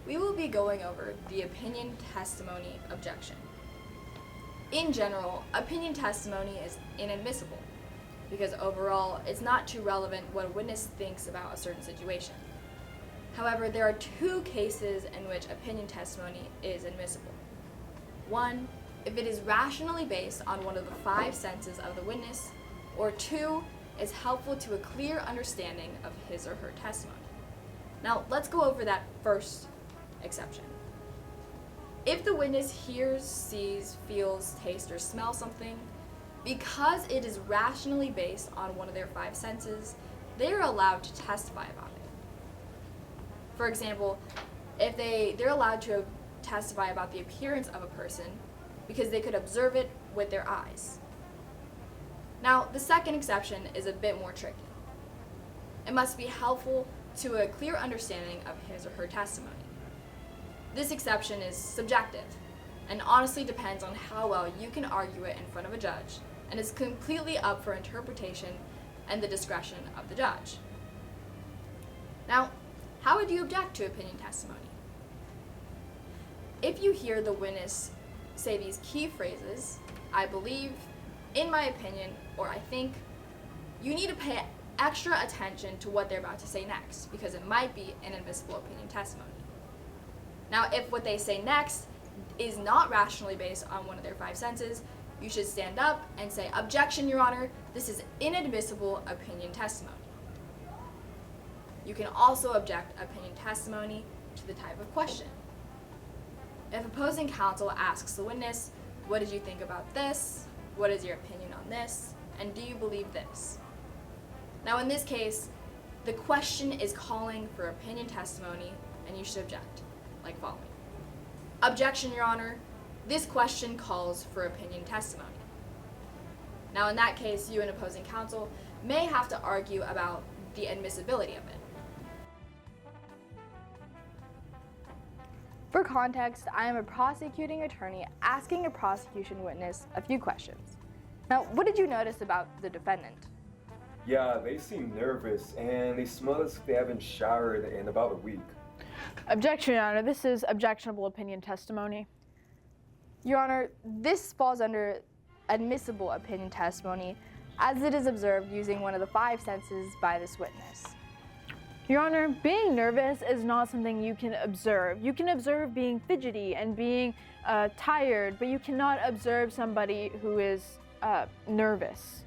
we will be going over the opinion testimony objection. In general, opinion testimony is inadmissible because overall it's not too relevant what a witness thinks about a certain situation. However, there are two cases in which opinion testimony is admissible. One, if it is rationally based on one of the five senses of the witness, or two, is helpful to a clear understanding of his or her testimony. Now, let's go over that first exception. If the witness hears, sees, feels, tastes, or smells something, because it is rationally based on one of their five senses, they are allowed to testify about it. For example, if they're allowed to testify about the appearance of a person because they could observe it with their eyes. Now, the second exception is a bit more tricky. It must be helpful to a clear understanding of his or her testimony. This exception is subjective and honestly depends on how well you can argue it in front of a judge, and is completely up for interpretation and the discretion of the judge. Now, how would you object to opinion testimony? If you hear the witness say these key phrases, I believe, in my opinion, or I think, you need to pay extra attention to what they're about to say next, because it might be an admissible opinion testimony. Now, if what they say next is not rationally based on one of their five senses, you should stand up and say, "Objection, Your Honor, this is inadmissible opinion testimony." You can also object opinion testimony to the type of question. If opposing counsel asks the witness, "What did you think about this? What is your opinion on this? And do you believe this?" Now, in this case, the question is calling for opinion testimony, and you should object, like following. "Objection, Your Honor, this question calls for opinion testimony." Now, in that case, you and opposing counsel may have to argue about the admissibility of it. For context, I am a prosecuting attorney asking a prosecution witness a few questions. Now, what did you notice about the defendant? Yeah, they seem nervous and they smell as if they haven't showered in about a week. Objection, Your Honor. This is objectionable opinion testimony. Your Honor, this falls under admissible opinion testimony as it is observed using one of the five senses by this witness. Your Honor, being nervous is not something you can observe. You can observe being fidgety and being tired, but you cannot observe somebody who is nervous.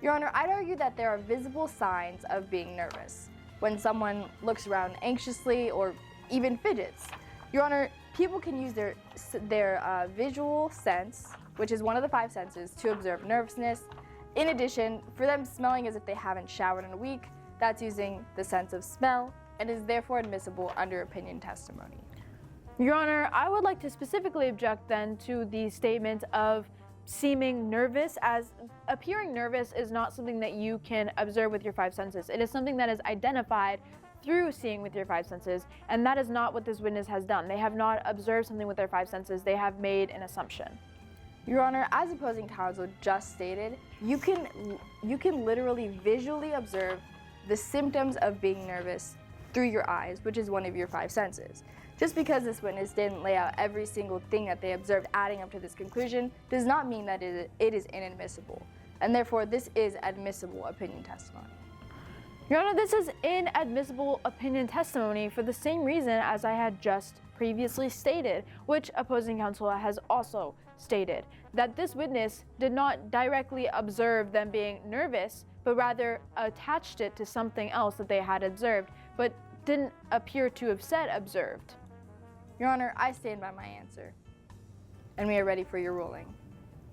Your Honor, I'd argue that there are visible signs of being nervous when someone looks around anxiously or even fidgets. Your Honor, people can use their visual sense, which is one of the five senses, to observe nervousness. In addition, for them smelling as if they haven't showered in a week, that's using the sense of smell and is therefore admissible under opinion testimony. Your Honor, I would like to specifically object then to the statement of seeming nervous, as appearing nervous is not something that you can observe with your five senses. It is something that is identified through seeing with your five senses, and that is not what this witness has done. They have not observed something with their five senses. They have made an assumption. Your Honor, as opposing counsel just stated, you can literally visually observe the symptoms of being nervous through your eyes, which is one of your five senses. Just because this witness didn't lay out every single thing that they observed adding up to this conclusion does not mean that it is inadmissible, and therefore this is admissible opinion testimony. Your Honor, this is inadmissible opinion testimony for the same reason as I had just previously stated, which opposing counsel has also stated, that this witness did not directly observe them being nervous, but rather attached it to something else that they had observed, but didn't appear to have said observed. Your Honor, I stand by my answer, and we are ready for your ruling.